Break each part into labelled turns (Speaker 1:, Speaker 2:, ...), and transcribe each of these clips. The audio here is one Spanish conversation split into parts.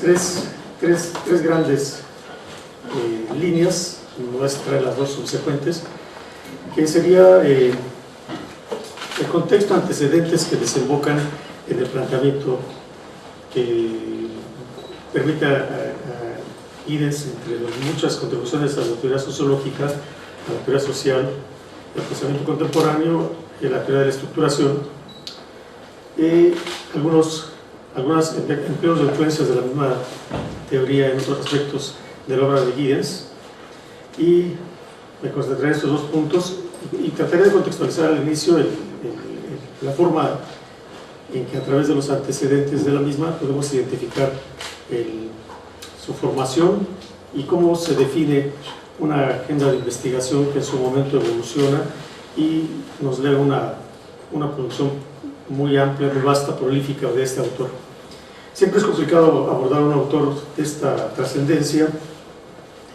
Speaker 1: tres grandes líneas, muestra las dos subsecuentes, que sería el contexto, antecedentes que desembocan en el planteamiento que permite a Giddens, entre las muchas contribuciones a la teoría sociológica, a la teoría social, el pensamiento contemporáneo y la teoría de la estructuración, algunas empleos de influencias de la misma teoría en otros aspectos de la obra de Giddens, y me concentraré en estos dos puntos y trataré de contextualizar al inicio la forma en que a través de los antecedentes de la misma podemos identificar su formación y cómo se define una agenda de investigación que en su momento evoluciona y nos lee una producción muy amplia, muy vasta, prolífica de este autor. Siempre es complicado abordar a un autor de esta trascendencia,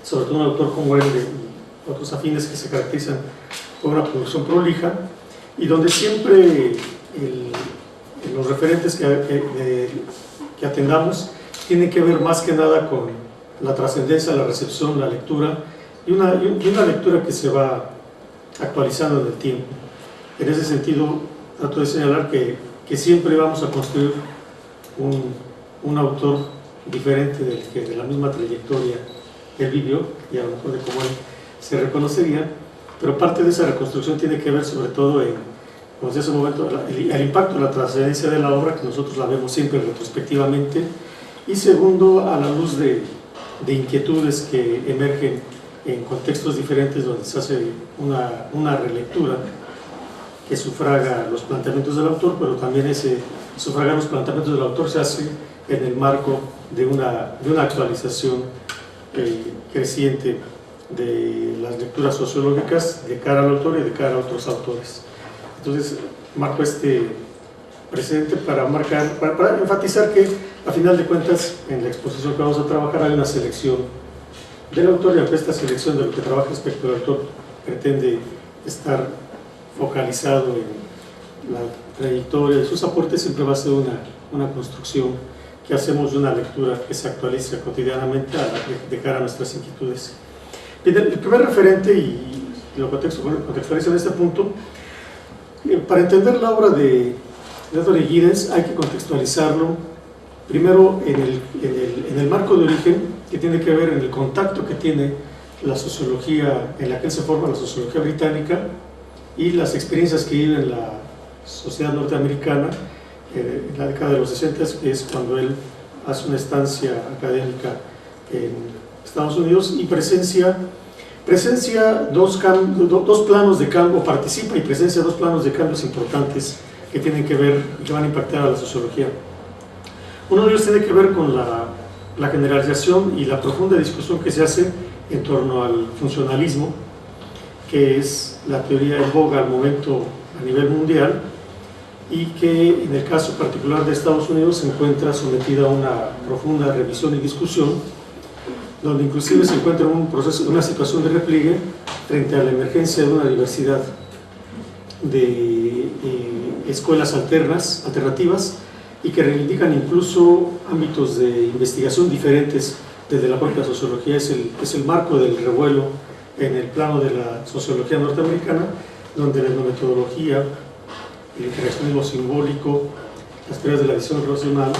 Speaker 1: sobre todo un autor como él y otros afines que se caracterizan por una producción prolija, y donde siempre los referentes que atendamos tienen que ver más que nada con la trascendencia, la recepción, la lectura, y una lectura que se va actualizando en el tiempo. En ese sentido, trato de señalar que siempre vamos a construir un autor diferente del que de la misma trayectoria él vivió, y a lo mejor de cómo él se reconocería, pero parte de esa reconstrucción tiene que ver sobre todo en, como decía hace un momento, el impacto de la trascendencia de la obra, que nosotros la vemos siempre retrospectivamente, y segundo, a la luz de inquietudes que emergen en contextos diferentes donde se hace una relectura que sufraga los planteamientos del autor, pero también sufragar los planteamientos del autor se hace en el marco de una actualización creciente de las lecturas sociológicas de cara al autor y de cara a otros autores. Entonces, marco este precedente para enfatizar que, a final de cuentas, en la exposición que vamos a trabajar hay una selección del autor, y aunque esta selección de lo que trabaja respecto al autor pretende estar focalizado en la trayectoria de sus aportes, siempre va a ser una construcción que hacemos de una lectura que se actualiza cotidianamente de cara a nuestras inquietudes. Bien, el primer referente, y lo contextualizo en este punto, para entender la obra de Anthony Giddens hay que contextualizarlo primero en el marco de origen, que tiene que ver en el contacto que tiene la sociología en la que él se forma, la sociología británica, y las experiencias que vive en la sociedad norteamericana en la década de los 60, que es cuando él hace una estancia académica en Estados Unidos y presencia dos planos de cambio, participa y presencia dos planos de cambios importantes que tienen que ver y que van a impactar a la sociología. Uno de ellos tiene que ver con la generalización y la profunda discusión que se hace en torno al funcionalismo, que es la teoría en boga al momento a nivel mundial, y que en el caso particular de Estados Unidos se encuentra sometida a una profunda revisión y discusión, donde inclusive se encuentra una situación de repliegue frente a la emergencia de una diversidad de escuelas alternativas, y que reivindican incluso ámbitos de investigación diferentes desde la propia sociología. Es el marco del revuelo en el plano de la sociología norteamericana, donde la etnometodología, el interaccionismo simbólico, las teorías de la visión relacional,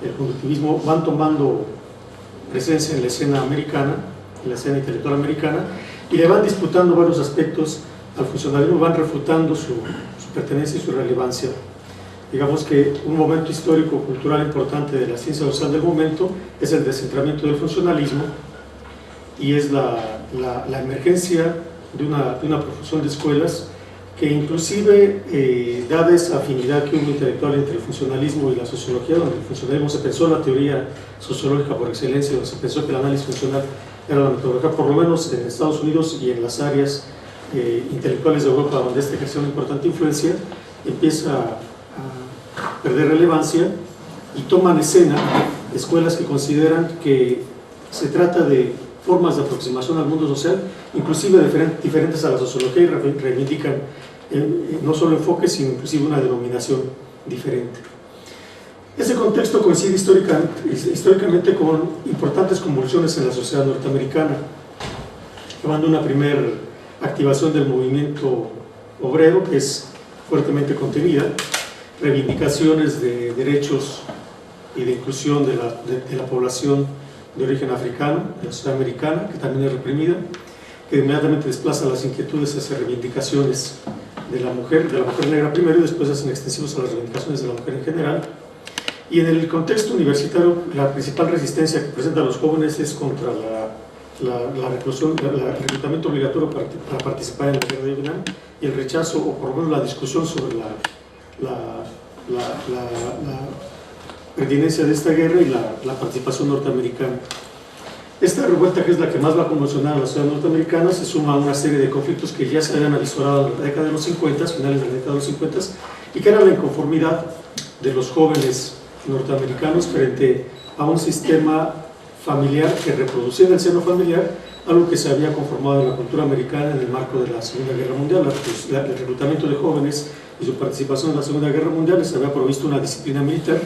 Speaker 1: el conductivismo van tomando presencia en la escena americana, en la escena intelectual americana, y le van disputando varios aspectos al funcionalismo, van refutando su pertenencia y su relevancia. Digamos que un momento histórico cultural importante de la ciencia social del momento es el descentramiento del funcionalismo, y es la emergencia de una profusión de escuelas que inclusive, dada esa afinidad que hubo intelectual entre el funcionalismo y la sociología, donde el funcionalismo se pensó la teoría sociológica por excelencia, donde se pensó que el análisis funcional era la metodología, por lo menos en Estados Unidos y en las áreas intelectuales de Europa, donde este ejerció una importante influencia, empieza a perder relevancia y toman escena escuelas que consideran que se trata de formas de aproximación al mundo social, inclusive diferentes a la sociología, y reivindican no solo enfoques, sino inclusive una denominación diferente. Este contexto coincide históricamente con importantes convulsiones en la sociedad norteamericana, llevando a una primera activación del movimiento obrero, que es fuertemente contenida, reivindicaciones de derechos y de inclusión de la población de origen africano, de la sociedad americana, que también es reprimida, que inmediatamente desplaza las inquietudes hacia reivindicaciones de la mujer negra primero, y después hacen extensivos a las reivindicaciones de la mujer en general. Y en el contexto universitario, la principal resistencia que presentan los jóvenes es contra el reclutamiento obligatorio para participar en la guerra de Vietnam, y el rechazo, o por lo menos la discusión sobre la pertinencia de esta guerra y la participación norteamericana. Esta revuelta, que es la que más va a conmocionar a la sociedad norteamericana, se suma a una serie de conflictos que ya se habían avisorado en la década de los 50, finales de la década de los 50, y que eran la inconformidad de los jóvenes norteamericanos frente a un sistema familiar que reproducía en el seno familiar algo que se había conformado en la cultura americana en el marco de la Segunda Guerra Mundial. El reclutamiento de jóvenes y su participación en la Segunda Guerra Mundial les había provisto una disciplina militar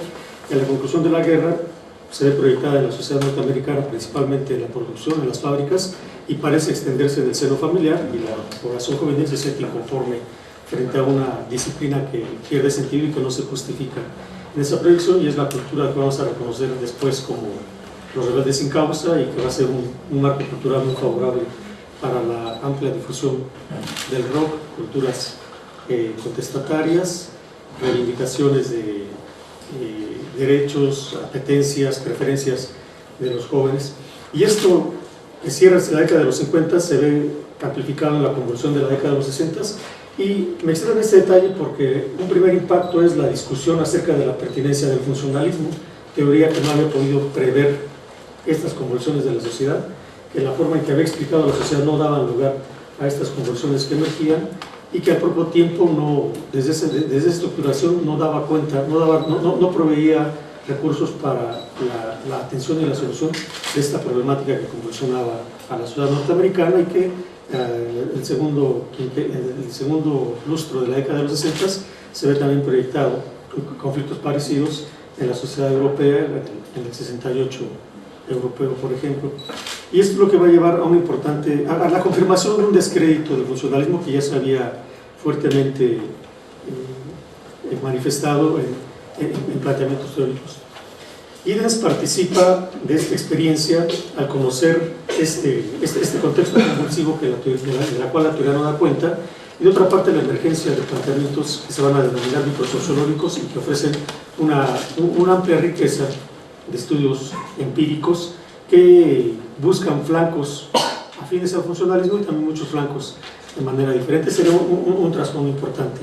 Speaker 1: que a la conclusión de la guerra se ve proyectada en la sociedad norteamericana, principalmente en la producción, en las fábricas, y parece extenderse en el seno familiar, y la población juvenil se siente inconforme frente a una disciplina que pierde sentido y que no se justifica en esa proyección, y es la cultura que vamos a reconocer después como los rebeldes sin causa, y que va a ser un marco cultural muy favorable para la amplia difusión del rock, culturas contestatarias, reivindicaciones de derechos, apetencias, preferencias de los jóvenes. Y esto, que cierra la década de los 50, se ve amplificado en la convulsión de la década de los 60, y me extraigo en este detalle porque un primer impacto es la discusión acerca de la pertinencia del funcionalismo, teoría que no había podido prever estas convulsiones de la sociedad, que la forma en que había explicado la sociedad no daban lugar a estas convulsiones que emergían, y que al propio tiempo, desde esa estructuración, no daba cuenta, no proveía recursos para la atención y la solución de esta problemática que convulsionaba a la sociedad norteamericana, y que el segundo lustro de la década de los 60 se ve también proyectado conflictos parecidos en la sociedad europea, en el 68 europeo, por ejemplo. Y esto es lo que va a llevar a la confirmación de un descrédito del funcionalismo que ya se había fuertemente manifestado en planteamientos teóricos. Giddens participa de esta experiencia al conocer este contexto convulsivo de la cual la teoría no da cuenta, y de otra parte la emergencia de planteamientos que se van a denominar microsociológicos y que ofrecen una amplia riqueza de estudios empíricos que buscan flancos afines al funcionalismo y también muchos flancos de manera diferente. Sería un trasfondo importante.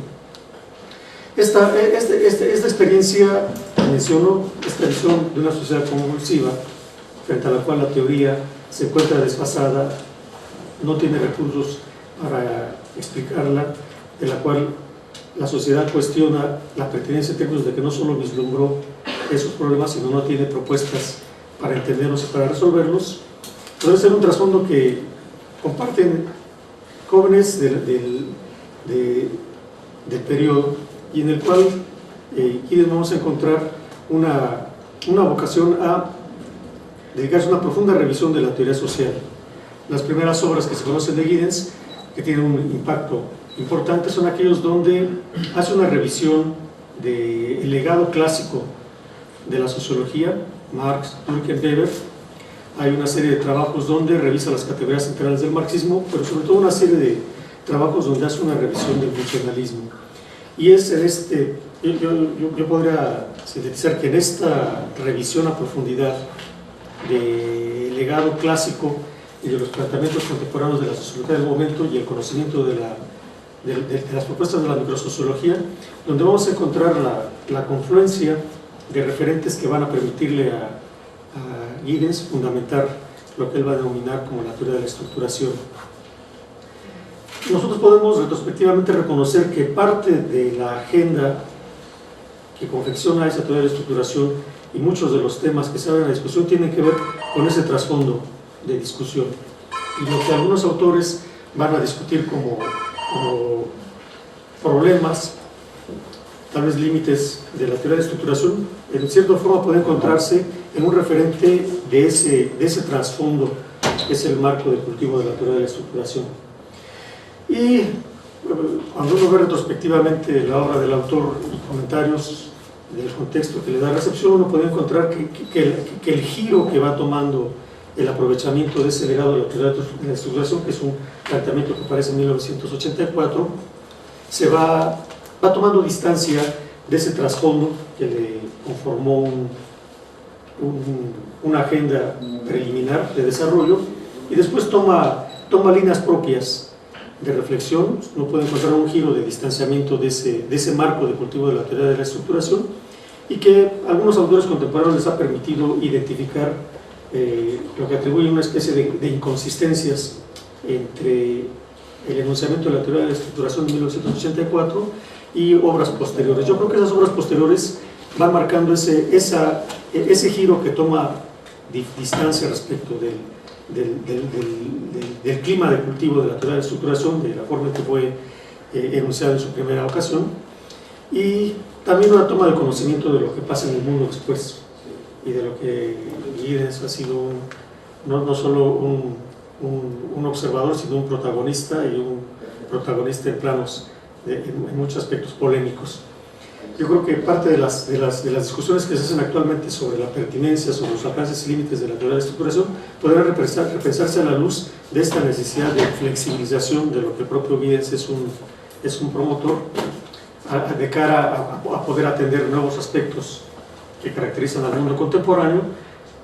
Speaker 1: Esta experiencia que menciono, esta visión de una sociedad convulsiva frente a la cual la teoría se encuentra desfasada, no tiene recursos para explicarla, de la cual la sociedad cuestiona la pertinencia en términos de que no solo vislumbró esos problemas, sino no tiene propuestas para entenderlos y para resolverlos. Puede ser un trasfondo que comparten jóvenes del periodo, y en el cual Giddens vamos a encontrar una vocación a dedicarse a una profunda revisión de la teoría social. Las primeras obras que se conocen de Giddens, que tienen un impacto importante, son aquellos donde hace una revisión del legado clásico de la sociología, Marx, Durkheim, Weber. Hay una serie de trabajos donde revisa las categorías centrales del marxismo, pero sobre todo una serie de trabajos donde hace una revisión del funcionalismo. Y es en yo podría sintetizar que en esta revisión a profundidad del legado clásico y de los planteamientos contemporáneos de la sociología del momento y el conocimiento de las propuestas de la microsociología, donde vamos a encontrar la confluencia de referentes que van a permitirle a Giddens fundamentar lo que él va a denominar como la teoría de la estructuración. Nosotros podemos retrospectivamente reconocer que parte de la agenda que confecciona esa teoría de la estructuración y muchos de los temas que se abren a la discusión tienen que ver con ese trasfondo de discusión, y lo que algunos autores van a discutir como problemas tal vez límites de la teoría de estructuración, en cierta forma puede encontrarse en un referente de ese trasfondo que es el marco de cultivo de la teoría de la estructuración. Y cuando uno ve retrospectivamente la obra del autor y comentarios del contexto que le da recepción, uno puede encontrar que el giro que va tomando el aprovechamiento de ese legado de la teoría de la estructuración, que es un planteamiento que aparece en 1984, se va tomando distancia de ese trasfondo que le conformó una agenda preliminar de desarrollo, y después toma líneas propias de reflexión. Uno puede encontrar un giro de distanciamiento de ese marco de cultivo de la teoría de la estructuración, y que algunos autores contemporáneos les ha permitido identificar lo que atribuye una especie de inconsistencias entre el enunciamiento de la teoría de la estructuración de 1984 y obras posteriores. Yo creo que esas obras posteriores van marcando ese giro que toma distancia respecto del clima de cultivo de la teoría de la estructuración, de la forma en que fue enunciada en su primera ocasión, y también una toma de conocimiento de lo que pasa en el mundo después, y de lo que Giddens ha sido no solo un observador, sino un protagonista, y un protagonista en planos, en muchos aspectos polémicos. Yo creo que parte de las discusiones que se hacen actualmente sobre la pertinencia, sobre los alcances y límites de la teoría de la estructuración, podrán repensarse a la luz de esta necesidad de flexibilización de lo que el propio Giddens es un promotor, de cara a poder atender nuevos aspectos que caracterizan al mundo contemporáneo,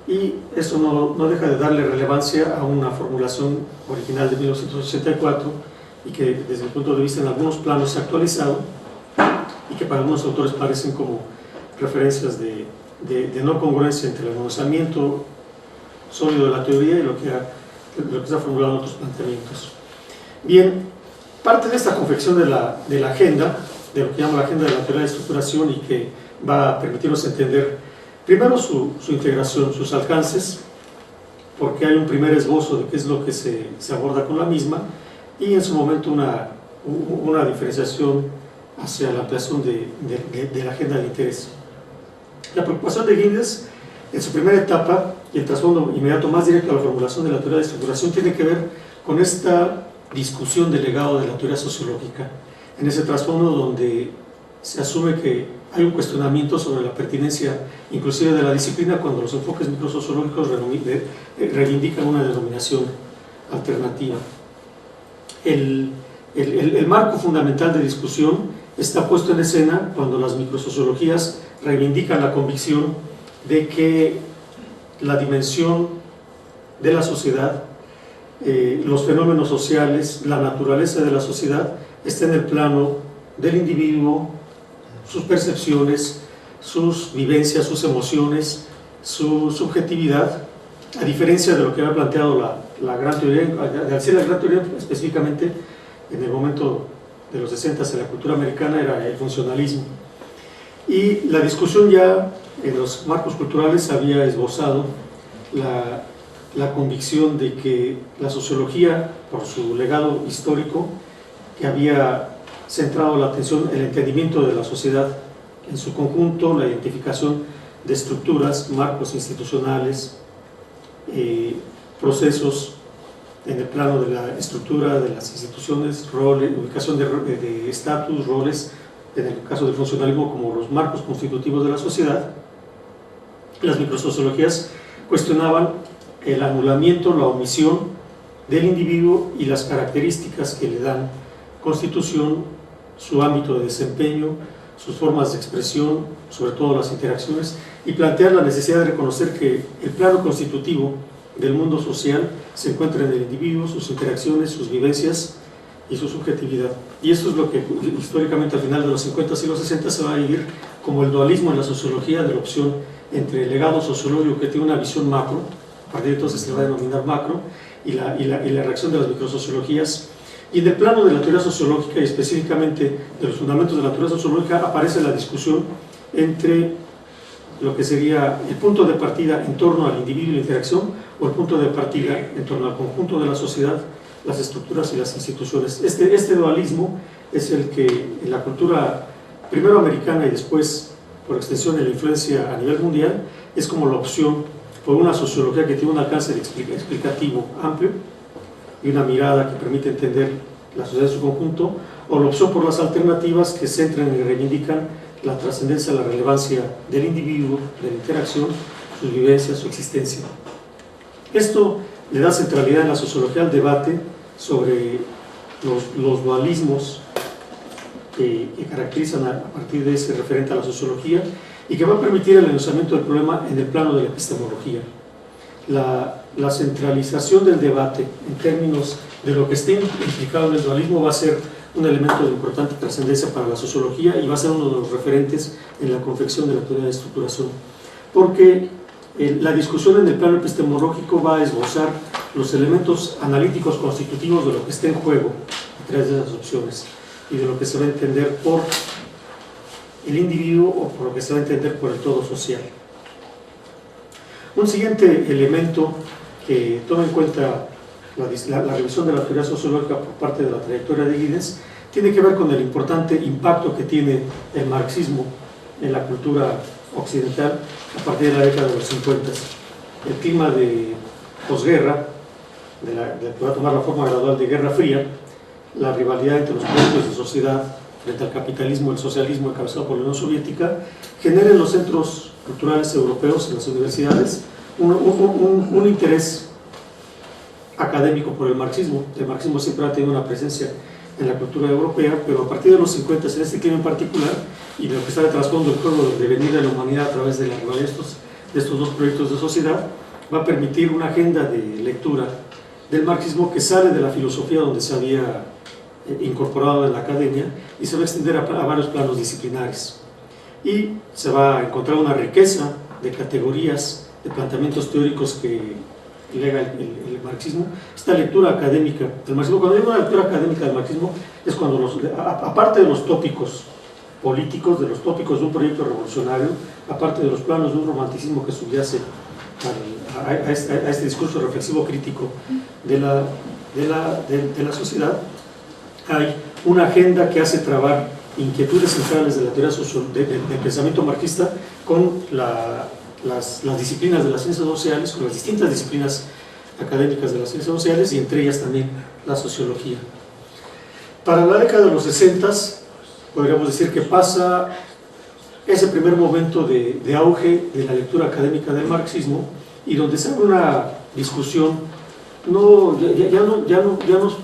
Speaker 1: y eso no deja de darle relevancia a una formulación original de 1984, y que desde el punto de vista en algunos planos se ha actualizado, y que para algunos autores parecen como referencias de no congruencia entre el enunciamiento sólido de la teoría y lo que se ha formulado en otros planteamientos. Bien, parte de esta confección de la agenda, de lo que llamo la agenda de la teoría de estructuración, y que va a permitirnos entender primero su integración, sus alcances, porque hay un primer esbozo de qué es lo que se aborda con la misma, y en su momento una diferenciación hacia la ampliación de la agenda del interés. La preocupación de Giddens en su primera etapa, y el trasfondo inmediato más directo a la formulación de la teoría de estructuración, tiene que ver con esta discusión del legado de la teoría sociológica, en ese trasfondo donde se asume que hay un cuestionamiento sobre la pertinencia inclusive de la disciplina, cuando los enfoques microsociológicos reivindican una denominación alternativa. El marco fundamental de discusión está puesto en escena cuando las microsociologías reivindican la convicción de que la dimensión de la sociedad, los fenómenos sociales, la naturaleza de la sociedad está en el plano del individuo, sus percepciones, sus vivencias, sus emociones, su subjetividad, a diferencia de lo que había planteado la gran teoría, al decir la gran teoría específicamente en el momento de los 60 en la cultura americana, era el funcionalismo. Y la discusión ya en los marcos culturales había esbozado la convicción de que la sociología, por su legado histórico, que había centrado la atención en el entendimiento de la sociedad en su conjunto, la identificación de estructuras, marcos institucionales, procesos en el plano de la estructura de las instituciones, roles, ubicación de estatus, roles, en el caso del funcionalismo como los marcos constitutivos de la sociedad. Las microsociologías cuestionaban el anulamiento, la omisión del individuo y las características que le dan constitución, su ámbito de desempeño, sus formas de expresión, sobre todo las interacciones, y plantear la necesidad de reconocer que el plano constitutivo del mundo social se encuentra en el individuo, sus interacciones, sus vivencias y su subjetividad. Y esto es lo que históricamente al final de los 50 y los 60 se va a vivir como el dualismo en la sociología, de la opción entre el legado sociológico, que tiene una visión macro, a partir de entonces se va a denominar macro, y la reacción de las microsociologías. Y en el plano de la teoría sociológica, y específicamente de los fundamentos de la teoría sociológica, aparece la discusión entre lo que sería el punto de partida en torno al individuo y la interacción, o el punto de partida en torno al conjunto de la sociedad, las estructuras y las instituciones. Este dualismo es el que en la cultura primero americana y después, por extensión, de la influencia a nivel mundial, es como la opción por una sociología que tiene un alcance explicativo amplio y una mirada que permite entender la sociedad en su conjunto, o la opción por las alternativas que centran y reivindican la trascendencia, la relevancia del individuo, de la interacción, sus vivencias, su existencia. Esto le da centralidad en la sociología al debate sobre los dualismos que caracterizan a partir de ese referente a la sociología y que va a permitir el enunciamiento del problema en el plano de la epistemología. La centralización del debate en términos de lo que esté implicado en el dualismo va a ser un elemento de importante trascendencia para la sociología y va a ser uno de los referentes en la confección de la teoría de estructuración, porque la discusión en el plano epistemológico va a esbozar los elementos analíticos constitutivos de lo que está en juego detrás de esas opciones y de lo que se va a entender por el individuo o por lo que se va a entender por el todo social. Un siguiente elemento que toma en cuenta la revisión de la teoría sociológica por parte de la trayectoria de Giddens tiene que ver con el importante impacto que tiene el marxismo en la cultura occidental a partir de la década de los 50. El clima de posguerra, que va a tomar la forma gradual de Guerra Fría, la rivalidad entre los proyectos de sociedad frente al capitalismo y el socialismo encabezado por la Unión Soviética, genera en los centros culturales europeos, en las universidades, un interés académico por el marxismo. El marxismo siempre ha tenido una presencia en la cultura europea, pero a partir de los 50, en este clima en particular, y de lo que está de trasfondo el juego del devenir de la humanidad a través de la rivalidad de estos dos proyectos de sociedad, va a permitir una agenda de lectura del marxismo que sale de la filosofía donde se había incorporado en la academia y se va a extender a varios planos disciplinares. Y se va a encontrar una riqueza de categorías, de planteamientos teóricos que lega el marxismo. Esta lectura académica del marxismo, cuando digo una lectura académica del marxismo, es cuando, aparte de los tópicos políticos, de los tópicos de un proyecto revolucionario, aparte de los planos de un romanticismo que subyace a este discurso reflexivo crítico de la sociedad, hay una agenda que hace trabar inquietudes centrales de la teoría del pensamiento marxista con las disciplinas de las ciencias sociales, con las distintas disciplinas académicas de las ciencias sociales y entre ellas también la sociología. Para la década de los 60 podríamos decir que pasa ese primer momento de auge de la lectura académica del marxismo y donde se abre una discusión ya no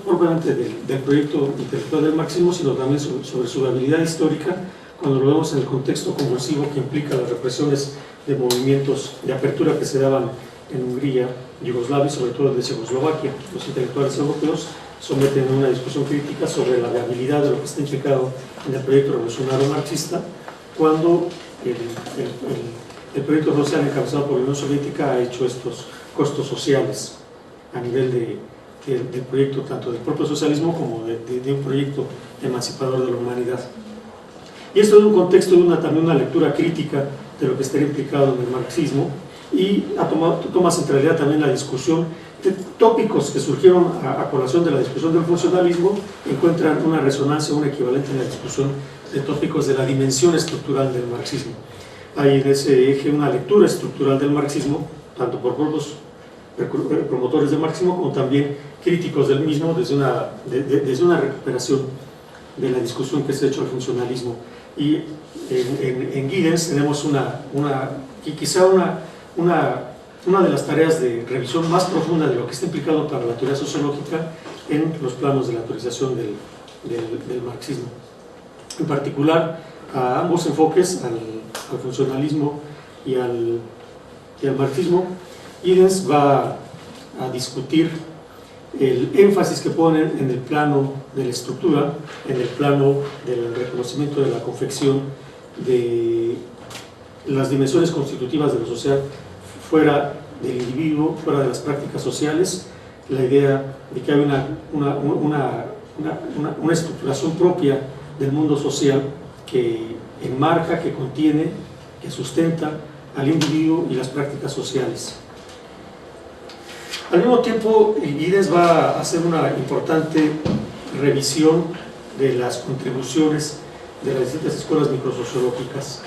Speaker 1: propiamente del proyecto intelectual del marxismo, sino también sobre su habilidad histórica, cuando lo vemos en el contexto convulsivo que implica las represiones de movimientos de apertura que se daban en Hungría, Yugoslavia y sobre todo en Checoslovaquia. Los intelectuales europeos someten a una discusión crítica sobre la viabilidad de lo que está implicado en el proyecto revolucionario marxista, cuando el proyecto social encabezado por la Unión Soviética ha hecho estos costos sociales a nivel del proyecto, tanto del propio socialismo como de un proyecto emancipador de la humanidad. Y esto en un contexto de también una lectura crítica de lo que estaría implicado en el marxismo, y toma centralidad también la discusión de tópicos que surgieron a colación de la discusión del funcionalismo, encuentran una resonancia, un equivalente en la discusión de tópicos de la dimensión estructural del marxismo. Hay en ese eje una lectura estructural del marxismo, tanto por propios promotores del marxismo como también críticos del mismo, desde una recuperación de la discusión que se ha hecho al funcionalismo. Y en Giddens tenemos quizá una de las tareas de revisión más profunda de lo que está implicado para la teoría sociológica en los planos de la teorización del marxismo. En particular, a ambos enfoques, al funcionalismo y al marxismo, Giddens va a discutir el énfasis que ponen en el plano de la estructura, en el plano del reconocimiento de la confección de las dimensiones constitutivas de la sociedad fuera del individuo, fuera de las prácticas sociales, la idea de que hay una estructuración propia del mundo social que enmarca, que contiene, que sustenta al individuo y las prácticas sociales. Al mismo tiempo, Giddens va a hacer una importante revisión de las contribuciones de las distintas escuelas microsociológicas,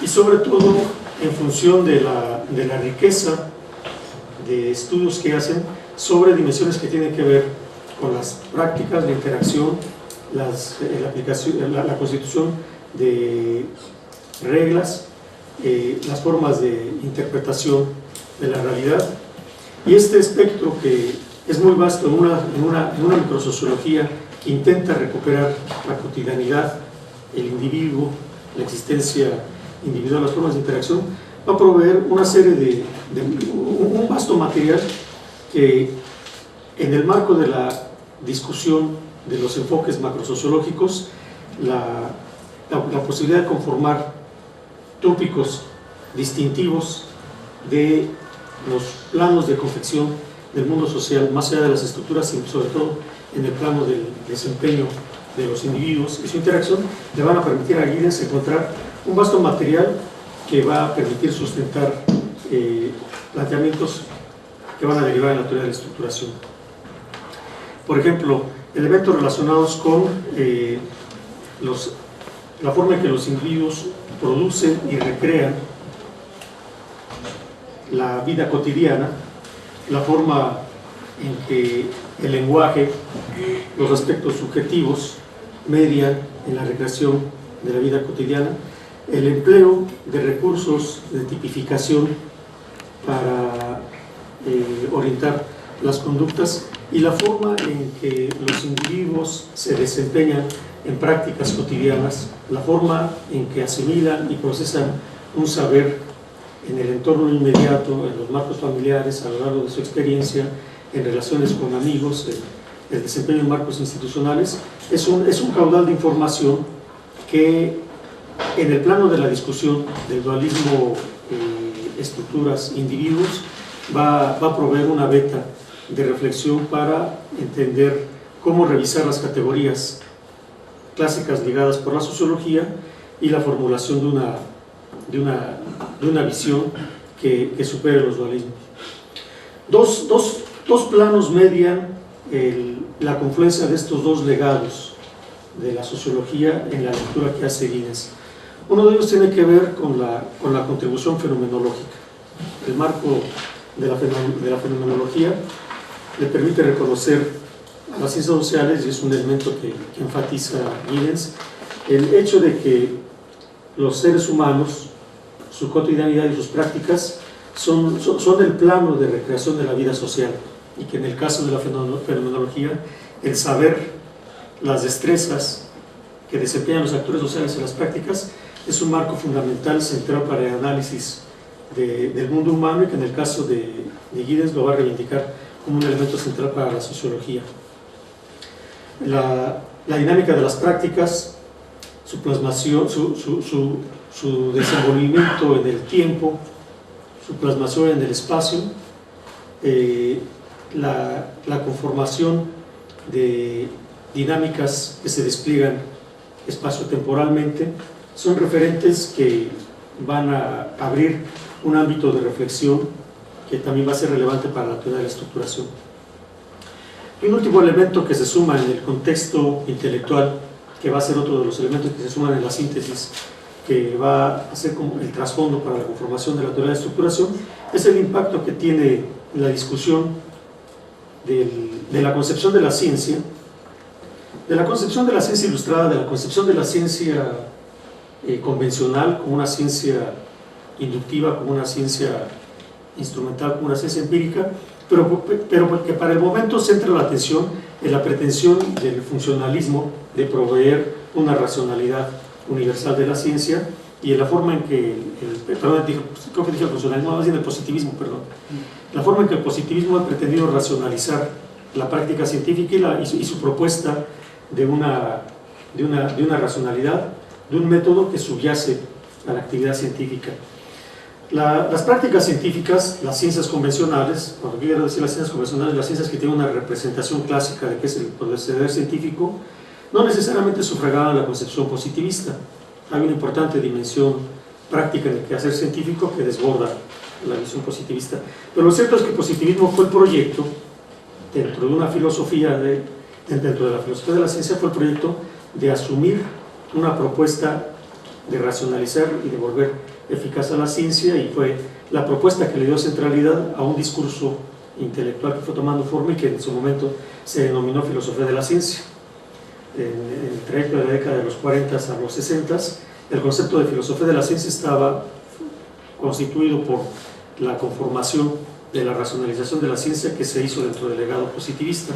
Speaker 1: y sobre todo en función de la riqueza de estudios que hacen sobre dimensiones que tienen que ver con las prácticas, la interacción, la constitución de reglas, las formas de interpretación de la realidad. Y este espectro, que es muy vasto en una microsociología que intenta recuperar la cotidianidad, el individuo, la existencia individual, las formas de interacción, va a proveer una serie un vasto material que, en el marco de la discusión de los enfoques macrosociológicos, la posibilidad de conformar tópicos distintivos de los planos de confección del mundo social, más allá de las estructuras y sobre todo en el plano del desempeño de los individuos y su interacción, le van a permitir a Giddens encontrar un vasto material que va a permitir sustentar planteamientos que van a derivar en la teoría de la estructuración. Por ejemplo, elementos relacionados con la forma en que los individuos producen y recrean la vida cotidiana, la forma en que el lenguaje, los aspectos subjetivos median en la recreación de la vida cotidiana, el empleo de recursos de tipificación para orientar las conductas y la forma en que los individuos se desempeñan en prácticas cotidianas, la forma en que asimilan y procesan un saber en el entorno inmediato, en los marcos familiares, a lo largo de su experiencia, en relaciones con amigos, en el desempeño en marcos institucionales. Es un caudal de información que, en el plano de la discusión del dualismo estructuras-individuos, va a proveer una veta de reflexión para entender cómo revisar las categorías clásicas ligadas por la sociología y la formulación de una visión que supere los dualismos. Dos planos median la confluencia de estos dos legados de la sociología en la lectura que hace Giddens. Uno de ellos tiene que ver con la contribución fenomenológica. El marco de la fenomenología le permite reconocer a las ciencias sociales, y es un elemento que enfatiza Giddens, el hecho de que los seres humanos, su cotidianidad y sus prácticas son el plano de recreación de la vida social, y que en el caso de la fenomenología, el saber, las destrezas que desempeñan los actores sociales en las prácticas es un marco fundamental central para el análisis del mundo humano, y que en el caso de Giddens lo va a reivindicar como un elemento central para la sociología. La dinámica de las prácticas, su plasmación, su desenvolvimiento en el tiempo, su plasmación en el espacio, la conformación de dinámicas que se despliegan espacio-temporalmente, son referentes que van a abrir un ámbito de reflexión que también va a ser relevante para la teoría de la estructuración. Y un último elemento que se suma en el contexto intelectual, que va a ser otro de los elementos que se suman en la síntesis, que va a ser como el trasfondo para la conformación de la teoría de estructuración, es el impacto que tiene en la discusión de la concepción de la ciencia, ilustrada, de la concepción de la ciencia convencional como una ciencia inductiva, como una ciencia instrumental, como una ciencia empírica, pero que para el momento centra la atención en la pretensión del funcionalismo de proveer una racionalidad universal de la ciencia, y en la forma en que creo que dije el funcionalismo, más bien el positivismo, perdón, la forma en que el positivismo ha pretendido racionalizar la práctica científica y su propuesta de una racionalidad, de un método que subyace a la actividad científica. Las prácticas científicas, las ciencias convencionales, cuando quiero decir las ciencias convencionales, las ciencias que tienen una representación clásica de qué es el proceder científico, no necesariamente sufragaban la concepción positivista. Hay una importante dimensión práctica en el quehacer científico que desborda la visión positivista. Pero lo cierto es que el positivismo fue el proyecto, dentro de una filosofía, dentro de la filosofía de la ciencia, fue el proyecto de asumir una propuesta de racionalizar y de volver eficaz a la ciencia, y fue la propuesta que le dio centralidad a un discurso intelectual que fue tomando forma y que en su momento se denominó filosofía de la ciencia. En el trayecto de la década de los 40 a los 60, el concepto de filosofía de la ciencia estaba constituido por la conformación de la racionalización de la ciencia que se hizo dentro del legado positivista.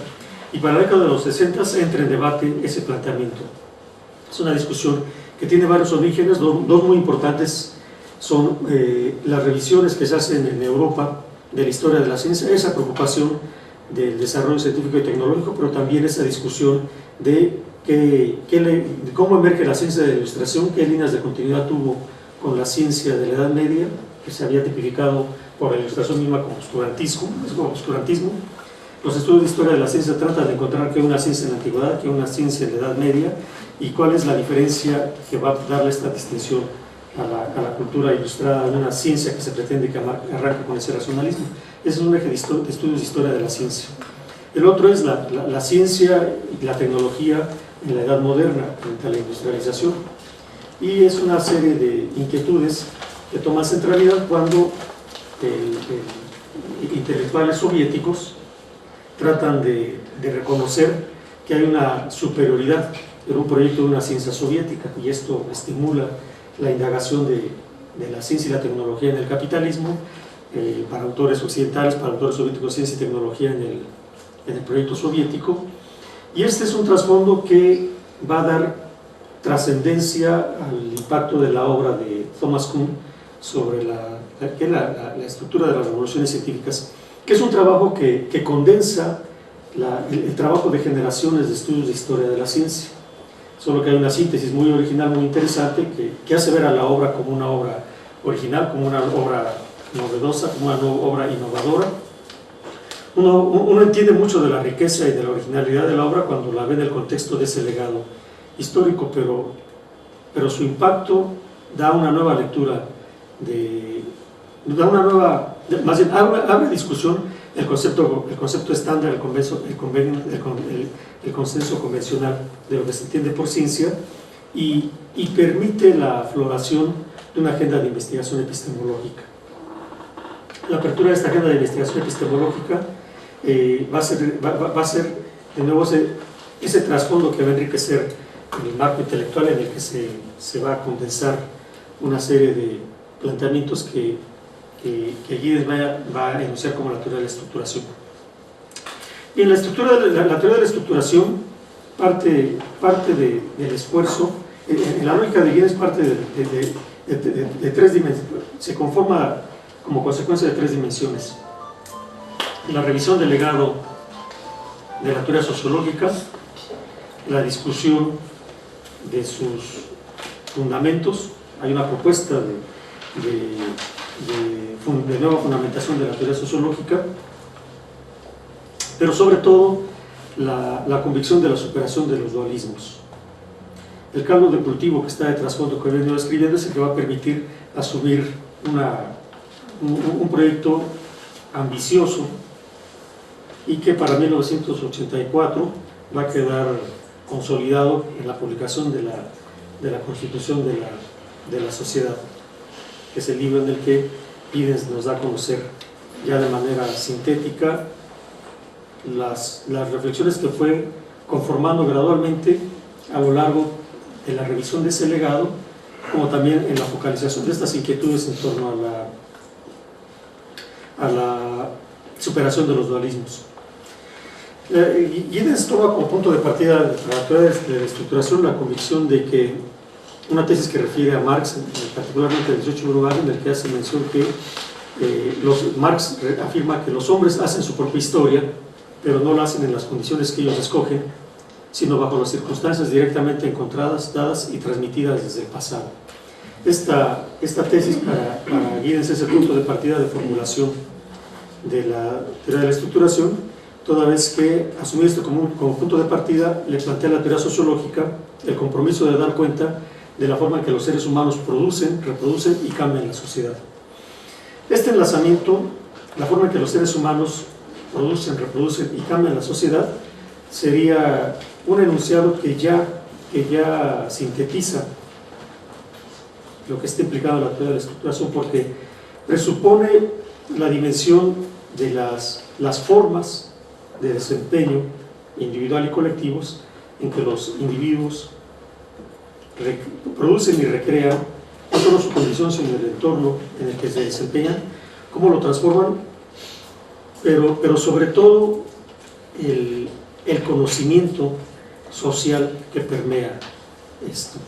Speaker 1: Y para la década de los 60 entra en debate ese planteamiento. Es una discusión que tiene varios orígenes, dos muy importantes son las revisiones que se hacen en Europa de la historia de la ciencia, esa preocupación del desarrollo científico y tecnológico, pero también esa discusión de cómo emerge la ciencia de la ilustración, qué líneas de continuidad tuvo con la ciencia de la Edad Media, que se había tipificado por la ilustración misma como obscurantismo. Los estudios de historia de la ciencia tratan de encontrar qué es una ciencia en la antigüedad, qué es una ciencia en la Edad Media, y cuál es la diferencia que va a darle esta distinción a la cultura ilustrada de una ciencia que se pretende que arranque con ese racionalismo. Ese es un eje de estudios de historia de la ciencia. El otro es la ciencia y la tecnología en la edad moderna frente a la industrialización, y es una serie de inquietudes que toman centralidad cuando intelectuales soviéticos tratan de reconocer que hay una superioridad en un proyecto de una ciencia soviética, y esto estimula la indagación de la ciencia y la tecnología en el capitalismo, para autores occidentales, para autores soviéticos, ciencia y tecnología en el proyecto soviético. Y este es un trasfondo que va a dar trascendencia al impacto de la obra de Thomas Kuhn sobre la estructura de las revoluciones científicas, que es un trabajo que condensa el trabajo de generaciones de estudios de historia de la ciencia, solo que hay una síntesis muy original, muy interesante, que hace ver a la obra como una obra original, como una obra novedosa, como una obra innovadora. Uno entiende mucho de la riqueza y de la originalidad de la obra cuando la ve en el contexto de ese legado histórico, pero su impacto da una nueva lectura, más bien abre discusión el concepto estándar, el consenso convencional de lo que se entiende por ciencia, y permite la floración de una agenda de investigación epistemológica. La apertura de esta agenda de investigación epistemológica va a ser de nuevo ese trasfondo que va a enriquecer el marco intelectual en el que se va a condensar una serie de planteamientos que Giddens va a enunciar como la teoría de la estructuración. Y en la teoría de la estructuración parte del esfuerzo, en la lógica de Giddens parte de tres dimensiones, se conforma como consecuencia de tres dimensiones: la revisión del legado de la teoría sociológica, la discusión de sus fundamentos, hay una propuesta de nueva fundamentación de la teoría sociológica, pero sobre todo la convicción de la superación de los dualismos. El caldo de cultivo que está de trasfondo que he venido escribiendo es el que va a permitir asumir un proyecto ambicioso y que para 1984 va a quedar consolidado en la publicación de la Constitución de la Sociedad, que es el libro en el que Giddens nos da a conocer ya de manera sintética las reflexiones que fue conformando gradualmente a lo largo de la revisión de ese legado, como también en la focalización de estas inquietudes en torno a la superación de los dualismos. Giddens toma como punto de partida de la teoría de la estructuración la convicción de que una tesis que refiere a Marx, particularmente el 18 Uruguay, en el que hace mención que Marx afirma que los hombres hacen su propia historia, pero no la hacen en las condiciones que ellos escogen, sino bajo las circunstancias directamente encontradas, dadas y transmitidas desde el pasado. Esta tesis para Giddens es el punto de partida de formulación de la teoría de la estructuración, toda vez que asumir esto como punto de partida le plantea la teoría sociológica el compromiso de dar cuenta de la forma en que los seres humanos producen, reproducen y cambian la sociedad. Este enlazamiento, la forma en que los seres humanos producen, reproducen y cambian la sociedad, sería un enunciado que ya que ya sintetiza lo que está implicado en la teoría de la estructuración, porque presupone la dimensión de las formas de desempeño individual y colectivos en que los individuos producen y recrean no solo su condición sino el entorno en el que se desempeñan, cómo lo transforman, pero sobre todo el conocimiento social que permea esto.